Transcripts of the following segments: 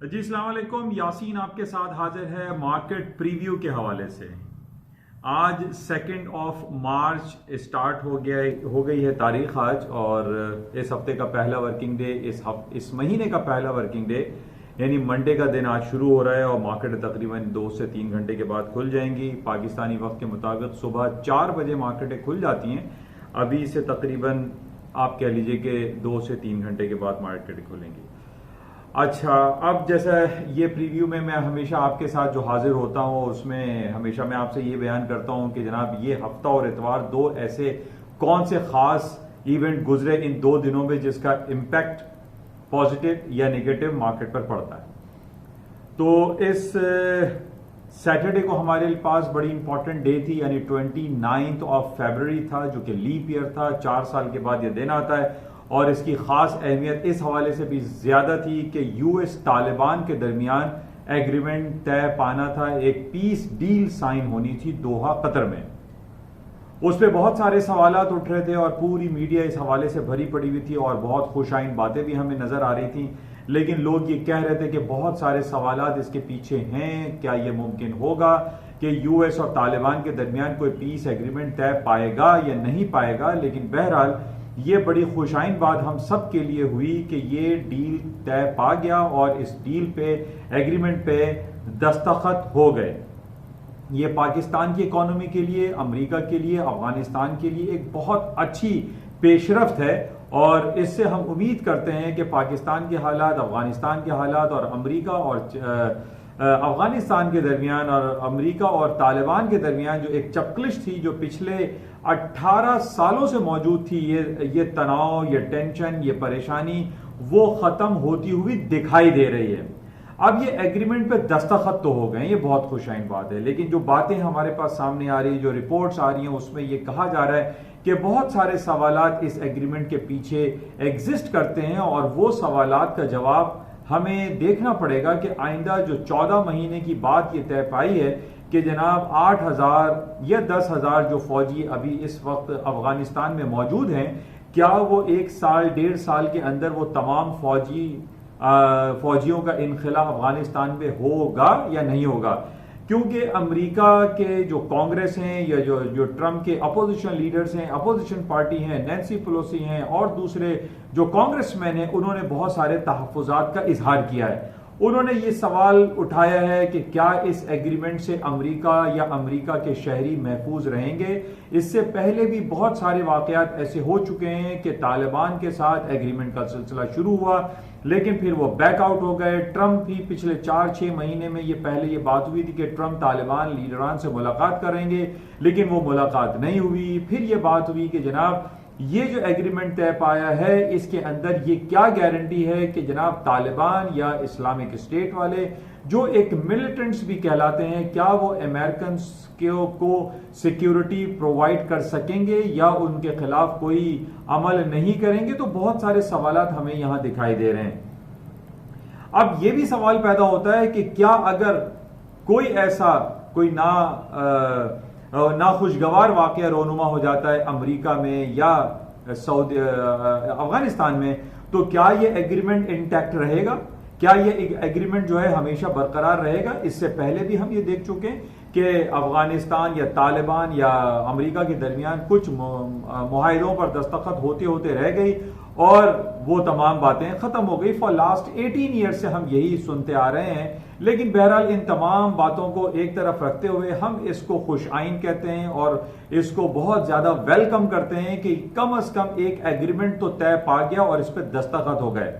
जी अस्सलाम वालेकुम। यासीन आपके साथ हाजिर है मार्केट प्रीव्यू के हवाले से। आज 2 मार्च स्टार्ट हो गई है तारीख आज, और इस हफ्ते का पहला वर्किंग डे, इस महीने का पहला वर्किंग डे यानी मंडे का दिन आज शुरू हो रहा है। और मार्केट तकरीबन 2 से 3 घंटे के बाद खुल जाएंगी। पाकिस्तानी वक्त के मुताबिक सुबह 4 बजे मार्केटें खुल जाती हैं। अभी से तकरीबन आप कह लीजिए कि 2 से 3 घंटे के बाद मार्केटें खुलेंगी। अच्छा, अब जैसा ये प्रीव्यू में मैं हमेशा आपके साथ जो हाजिर होता हूँ उसमें हमेशा मैं आपसे ये बयान करता हूँ कि जनाब ये हफ्ता और इतवार दो ऐसे कौन से खास इवेंट गुजरे इन 2 दिनों में जिसका इम्पैक्ट पॉजिटिव या नेगेटिव मार्केट पर पड़ता है। तो इस सैटरडे को हमारे पास बड़ी इंपॉर्टेंट डे थी, यानी 29 फरवरी था, जो कि लीप ईयर था। 4 साल के बाद यह दिन आता है और इसकी खास अहमियत इस हवाले से भी ज्यादा थी कि यूएस तालिबान के दरमियान एग्रीमेंट तय पाना था। एक पीस डील साइन होनी थी दोहा कतर में। उस पर बहुत सारे सवालात उठ रहे थे और पूरी मीडिया इस हवाले से भरी पड़ी हुई थी और बहुत खुशाइन बातें भी हमें नजर आ रही थी। लेकिन लोग ये कह रहे थे कि बहुत सारे सवालात इसके पीछे हैं, क्या ये मुमकिन होगा कि यूएस और तालिबान के दरमियान कोई पीस एग्रीमेंट तय पाएगा या नहीं पाएगा। लेकिन बहरहाल ये बड़ी खुशाइन बात हम सब के लिए हुई कि ये डील तय पा गया और इस डील पे, एग्रीमेंट पे दस्तखत हो गए। ये पाकिस्तान की इकोनॉमी के लिए, अमेरिका के लिए, अफगानिस्तान के लिए एक बहुत अच्छी पेशरफ्त है। और इससे हम उम्मीद करते हैं कि पाकिस्तान के हालात, अफगानिस्तान के हालात और अमेरिका और अफगानिस्तान के दरमियान और अमेरिका और तालिबान के दरमियान जो एक चपकलिश थी, जो पिछले 18 सालों से मौजूद थी, ये तनाव, ये टेंशन, ये परेशानी, वो खत्म होती हुई दिखाई दे रही है। अब ये एग्रीमेंट पे दस्तखत तो हो गए, ये बहुत खुशाइन बात है। लेकिन जो बातें हमारे पास सामने आ रही, जो रिपोर्ट्स आ रही हैं, उसमें ये कहा जा रहा है कि बहुत सारे सवालात इस एग्रीमेंट के पीछे एग्जिस्ट करते हैं और वो सवालात का जवाब हमें देखना पड़ेगा कि आइंदा जो 14 महीने की बात ये तय पाई है कि जनाब 8,000 या 10,000 जो फौजी अभी इस वक्त अफगानिस्तान में मौजूद हैं, क्या वो 1 साल 1.5 साल के अंदर वो तमाम फौजियों का इनखला अफगानिस्तान में होगा या नहीं होगा। क्योंकि अमेरिका के जो कांग्रेस हैं या जो ट्रंप के अपोजिशन लीडर्स हैं, अपोजिशन पार्टी हैं, नैन्सी पेलोसी हैं और दूसरे जो कांग्रेसमैन हैं, उन्होंने बहुत सारे तहफ्फुज़ात का इजहार किया है। उन्होंने ये सवाल उठाया है कि क्या इस एग्रीमेंट से अमेरिका या अमेरिका के शहरी महफूज रहेंगे। इससे पहले भी बहुत सारे वाकयात ऐसे हो चुके हैं कि तालिबान के साथ एग्रीमेंट का सिलसिला शुरू हुआ, लेकिन फिर वो बैकआउट हो गए। ट्रंप भी पिछले 4-6 महीने में पहले ये बात हुई थी कि ट्रंप तालिबान लीडरान से मुलाकात करेंगे, लेकिन वो मुलाकात नहीं हुई। फिर ये बात हुई कि जनाब ये जो एग्रीमेंट तय पाया है, इसके अंदर ये क्या गारंटी है कि जनाब तालिबान या इस्लामिक स्टेट वाले जो एक मिलिटेंट्स भी कहलाते हैं, क्या वो अमेरिकन को सिक्योरिटी प्रोवाइड कर सकेंगे या उनके खिलाफ कोई अमल नहीं करेंगे। तो बहुत सारे सवालात हमें यहां दिखाई दे रहे हैं। अब ये भी सवाल पैदा होता है कि क्या अगर कोई नाखुशगवार वाकया रोनुमा हो जाता है अमेरिका में या अफगानिस्तान में, तो क्या ये एग्रीमेंट इंटैक्ट रहेगा? क्या ये एग्रीमेंट जो है हमेशा बरकरार रहेगा? इससे पहले भी हम ये देख चुके हैं कि अफगानिस्तान या तालिबान या अमेरिका के दरमियान कुछ मुआहिदों पर दस्तखत होते होते रह गई और वो तमाम बातें खत्म हो गई। फॉर लास्ट 18 ईयर से हम यही सुनते आ रहे हैं। लेकिन बहरहाल इन तमाम बातों को एक तरफ रखते हुए हम इसको खुश आइन कहते हैं और इसको बहुत ज्यादा वेलकम करते हैं कि कम से कम एक एग्रीमेंट तो तय पा गया और इस पर दस्तखत हो गए।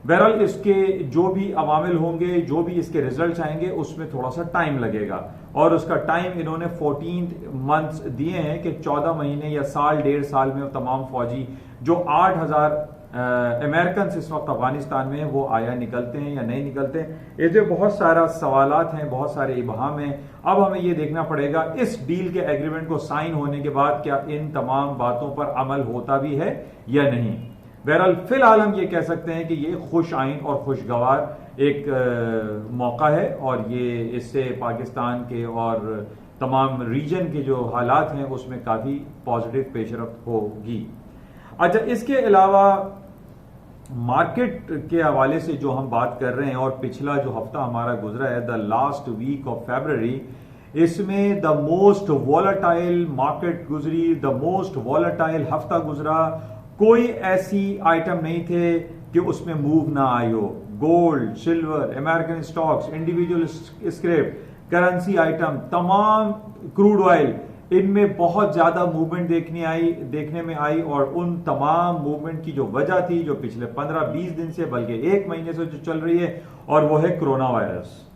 बहरहाल इसके जो भी अवामिल होंगे, जो भी इसके रिजल्ट आएंगे, उसमें थोड़ा सा टाइम लगेगा और उसका टाइम इन्होंने 14 मंथ्स दिए हैं कि 14 महीने या साल 1.5 साल में तमाम फौजी जो 8,000 अमेरिकन इस वक्त अफगानिस्तान में वो आया निकलते हैं या नहीं निकलते। ये बहुत सारा सवालात हैं, बहुत सारे इबहाम हैं। अब हमें ये देखना पड़ेगा इस डील के एग्रीमेंट को साइन होने के बाद क्या इन तमाम बातों पर अमल होता भी है या नहीं। बहरहाल फिलहाल हम ये कह सकते हैं कि ये खुश आइन और खुशगवार एक मौका है और ये इससे पाकिस्तान के और तमाम रीजन के जो हालात हैं उसमें काफी पॉजिटिव पेशरफ्त होगी। अच्छा, इसके अलावा मार्केट के हवाले से जो हम बात कर रहे हैं और पिछला जो हफ्ता हमारा गुजरा है, the last week of February, इसमें द मोस्ट वॉलेटाइल मार्केट गुजरी, द मोस्ट वॉलेटाइल हफ्ता गुजरा। कोई ऐसी आइटम नहीं थे कि उसमें मूव ना आई हो। Gold, silver, American stocks, individual scrap, currency item, तमाम, क्रूड ऑयल, इनमें बहुत ज्यादा मूवमेंट देखने में आई। और उन तमाम मूवमेंट की जो वजह थी, जो पिछले 15-20 दिन से बल्कि एक महीने से जो चल रही है, और वो है कोरोना वायरस।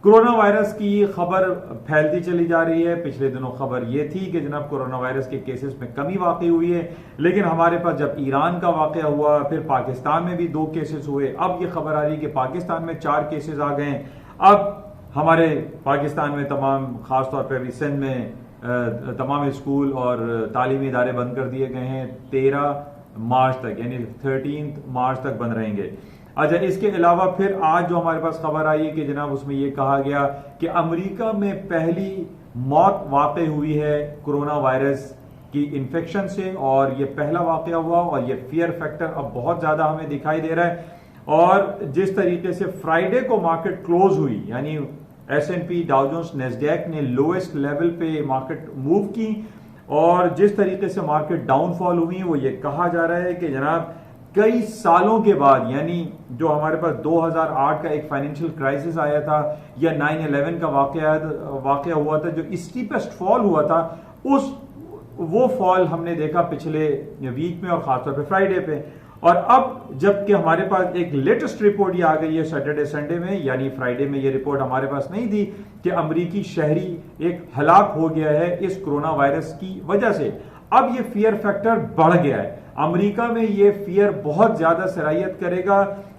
कोरोना वायरस की खबर फैलती चली जा रही है। पिछले दिनों खबर यह थी कि जनाब कोरोना वायरस के केसेस में कमी वाकई हुई है, लेकिन हमारे पास जब ईरान का वाकया हुआ, फिर पाकिस्तान में भी 2 केसेस हुए, अब ये खबर आ रही है कि पाकिस्तान में 4 केसेस आ गए। अब हमारे पाकिस्तान में तमाम, खासतौर पर अभी सिंध में तमाम स्कूल और तालीमी इदारे बंद कर दिए गए हैं 13 मार्च तक, यानी 13 मार्च तक बंद रहेंगे। अच्छा, इसके अलावा फिर आज जो हमारे पास खबर आई है कि जनाब उसमें यह कहा गया कि अमेरिका में पहली मौत वाकई हुई है कोरोना वायरस की इन्फेक्शन से, और ये पहला वाकया हुआ, और ये फियर फैक्टर अब बहुत ज्यादा हमें दिखाई दे रहा है। और जिस तरीके से फ्राइडे को मार्केट क्लोज हुई, यानी S&P, डाउ जोन्स, नेस्डैक ने लोएस्ट लेवल पे मार्केट मूव की, और जिस तरीके से मार्केट डाउनफॉल हुई, वो ये कहा जा रहा है कि जनाब कई सालों के बाद, यानी जो हमारे पास 2008 का एक फाइनेंशियल क्राइसिस आया था, या 9/11 का वाकया हुआ था, जो स्टीपेस्ट फॉल हुआ था, वो फॉल हमने देखा पिछले वीक में, और खासतौर पे फ्राइडे पे। और अब जबकि हमारे पास एक लेटेस्ट रिपोर्ट ये आ गई है सैटरडे संडे में, यानी फ्राइडे में ये रिपोर्ट हमारे पास नहीं थी, कि अमेरिकी शहरी एक हलाक हो गया है इस कोरोना वायरस की वजह से। अब ये फियर फैक्टर बढ़ गया है, अमेरिका में ये फियर बहुत ज्यादा सराहियत करेगा।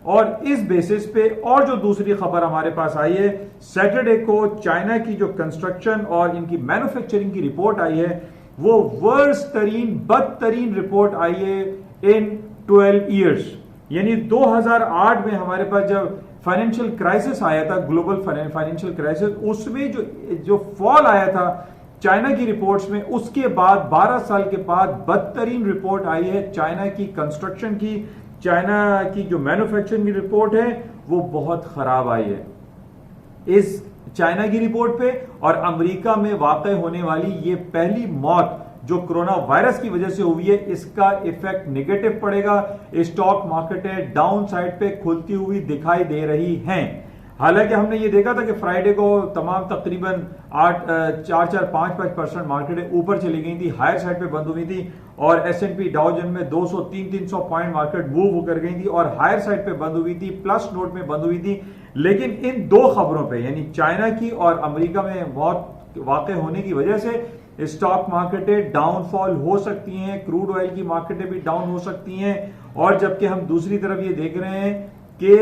और इस बेसिस पे और जो दूसरी खबर हमारे पास आई है, सैटरडे को चाइना की जो कंस्ट्रक्शन और इनकी मैन्युफैक्चरिंग की रिपोर्ट आई है, वो वर्स्ट तरीन, बदतरीन रिपोर्ट आई है इन 12 ईयर्स। यानी 2008 में हमारे पास जब फाइनेंशियल क्राइसिस आया था, ग्लोबल फाइनेंशियल क्राइसिस, उसमें जो फॉल आया था चाइना की रिपोर्ट्स में, उसके बाद 12 साल के बाद बदतरीन रिपोर्ट आई है चाइना की कंस्ट्रक्शन की। चाइना की जो मैन्युफैक्चरिंग की रिपोर्ट है वो बहुत खराब आई है इस चाइना की रिपोर्ट पे। और अमेरिका में वाकई होने वाली ये पहली मौत जो कोरोना वायरस की वजह से हुई है, इसका इफेक्ट नेगेटिव पड़ेगा। स्टॉक मार्केटें डाउन साइड पे खुलती हुई दिखाई दे रही हैं। हालांकि हमने ये देखा था कि फ्राइडे को तमाम तकरीबन 4-5% मार्केटें ऊपर चली गई थी, हायर साइड पे बंद हुई थी, और S&P डाउ जोन्स में 200-300 पॉइंट मार्केट मूव कर गई थी और हायर साइड पे बंद हुई थी, प्लस नोट में बंद हुई थी। लेकिन इन 2 खबरों पे, यानी चाइना की और अमेरिका में मौत वाकई होने की वजह से स्टॉक मार्केटें डाउनफॉल हो सकती हैं, क्रूड ऑयल की मार्केटें भी डाउन हो सकती हैं। और जबकि हम दूसरी तरफ ये देख रहे हैं कि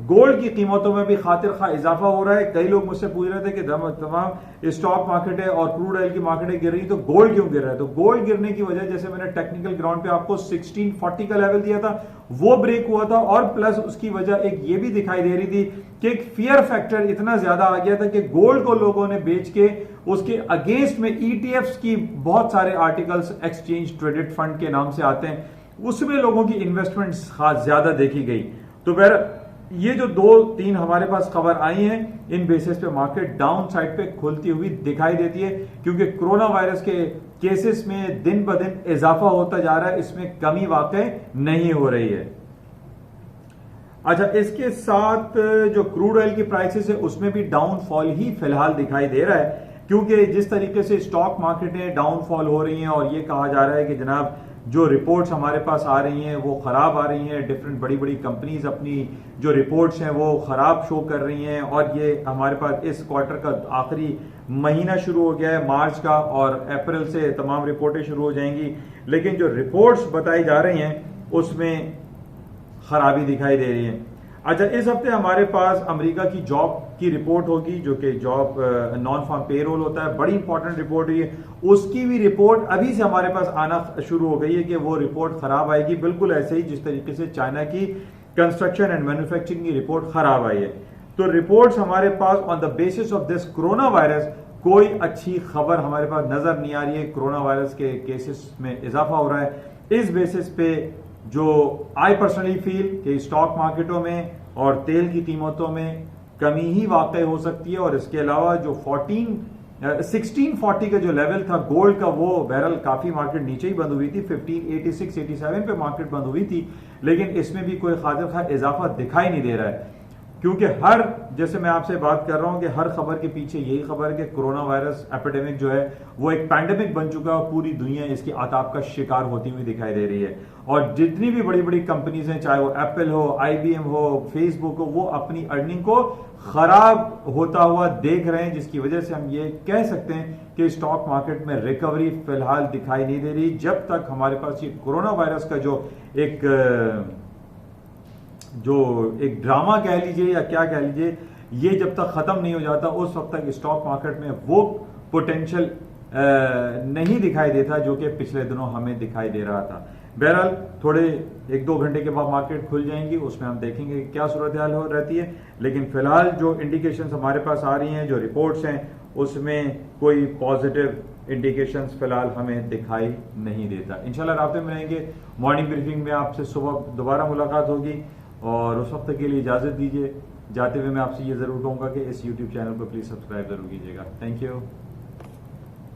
गोल्ड की कीमतों में भी खातिर खा इजाफा हो रहा है। कई लोग मुझसे पूछ रहे थे कि तमाम स्टॉक मार्केटें और क्रूड ऑयल की मार्केटें गिर रही, तो गोल्ड क्यों गिर रहा है? तो गोल्ड गिरने की वजह, जैसे मैंने टेक्निकल ग्राउंड पे आपको 1640 का लेवल दिया था, वो ब्रेक हुआ था, और प्लस उसकी वजह एक ये भी दिखाई दे रही थी कि एक फियर फैक्टर इतना ज्यादा आ गया था कि गोल्ड को लोगों ने बेच के उसके अगेंस्ट में ETFs की बहुत सारे आर्टिकल्स, एक्सचेंज ट्रेडेड फंड के नाम से आते हैं, उसमें लोगों की इन्वेस्टमेंट खास ज्यादा देखी गई। तो ये जो 2-3 हमारे पास खबर आई हैं, इन बेसिस पे मार्केट डाउन साइड पे खुलती हुई दिखाई देती है, क्योंकि कोरोना वायरस के केसेस में दिन ब दिन इजाफा होता जा रहा है, इसमें कमी वाकई नहीं हो रही है। अच्छा, इसके साथ जो क्रूड ऑयल की प्राइसेस है उसमें भी डाउनफॉल ही फिलहाल दिखाई दे रहा है, क्योंकि जिस तरीके से स्टॉक मार्केटें डाउनफॉल हो रही हैं और ये कहा जा रहा है कि जनाब जो रिपोर्ट्स हमारे पास आ रही हैं वो खराब आ रही हैं, डिफरेंट बड़ी बड़ी कंपनीज अपनी जो रिपोर्ट्स हैं वो खराब शो कर रही हैं, और ये हमारे पास इस क्वार्टर का आखिरी महीना शुरू हो गया है मार्च का, और अप्रैल से तमाम रिपोर्टें शुरू हो जाएंगी। लेकिन जो रिपोर्ट्स बताई जा रही हैं उसमें खराबी दिखाई दे रही है। अच्छा, इस हफ्ते हमारे पास अमेरिका की जॉब की रिपोर्ट होगी, जो कि जॉब नॉन फार्म पेरोल होता है, बड़ी इंपॉर्टेंट रिपोर्ट है। उसकी भी रिपोर्ट अभी से हमारे पास आना शुरू हो गई है कि वो रिपोर्ट खराब आएगी, बिल्कुल ऐसे ही जिस तरीके से चाइना की कंस्ट्रक्शन एंड मैन्युफैक्चरिंग की रिपोर्ट खराब आई है। तो रिपोर्ट्स हमारे pass on the basis of this corona virus कोई अच्छी खबर हमारे पास नजर नहीं आ रही है। कोरोना वायरस के केसेस में इजाफा हो रहा है, इस बेसिस पे जो आई पर्सनली फील कि स्टॉक मार्केटों में और तेल की कीमतों में कमी ही वाकई हो सकती है। और इसके अलावा जो 1640 का जो लेवल था गोल्ड का, वो बैरल काफी मार्केट नीचे ही बंद हुई थी, 1586 87 पे मार्केट बंद हुई थी, लेकिन इसमें भी कोई खातिर खा इजाफा दिखाई नहीं दे रहा है। क्योंकि जैसे मैं आपसे बात कर रहा हूं कि हर खबर के पीछे यही खबर है कि कोरोना वायरस एपिडेमिक जो है वो एक पैंडेमिक बन चुका है और पूरी दुनिया इसकी आताप का शिकार होती हुई दिखाई दे रही है। और जितनी भी बड़ी बड़ी कंपनीज हैं, चाहे वो एप्पल हो, IBM हो, फेसबुक हो, वो अपनी अर्निंग को खराब होता हुआ देख रहे हैं, जिसकी वजह से हम ये कह सकते हैं कि स्टॉक मार्केट में रिकवरी फिलहाल दिखाई नहीं दे रही, जब तक हमारे पास ये कोरोना वायरस का जो एक ड्रामा कह लीजिए या क्या कह लीजिए, ये जब तक खत्म नहीं हो जाता उस वक्त तक स्टॉक मार्केट में वो पोटेंशियल नहीं दिखाई देता जो कि पिछले दिनों हमें दिखाई दे रहा था। बहरहाल थोड़े 1-2 घंटे के बाद मार्केट खुल जाएंगी, उसमें हम देखेंगे कि क्या सूरत हाल हो रहती है। लेकिन फिलहाल जो इंडिकेशंस हमारे पास आ रही हैं, जो रिपोर्ट्स हैं, उसमें कोई पॉजिटिव इंडिकेशंस फिलहाल हमें दिखाई नहीं देता। इंशाल्लाह रात में मिलेंगे, मॉर्निंग ब्रीफिंग में आपसे सुबह दोबारा मुलाकात होगी, और उस वक्त के लिए इजाजत दीजिए। जाते हुए मैं आपसे ये जरूर कहूंगा कि इस YouTube चैनल को प्लीज सब्सक्राइब जरूर कीजिएगा। Thank you.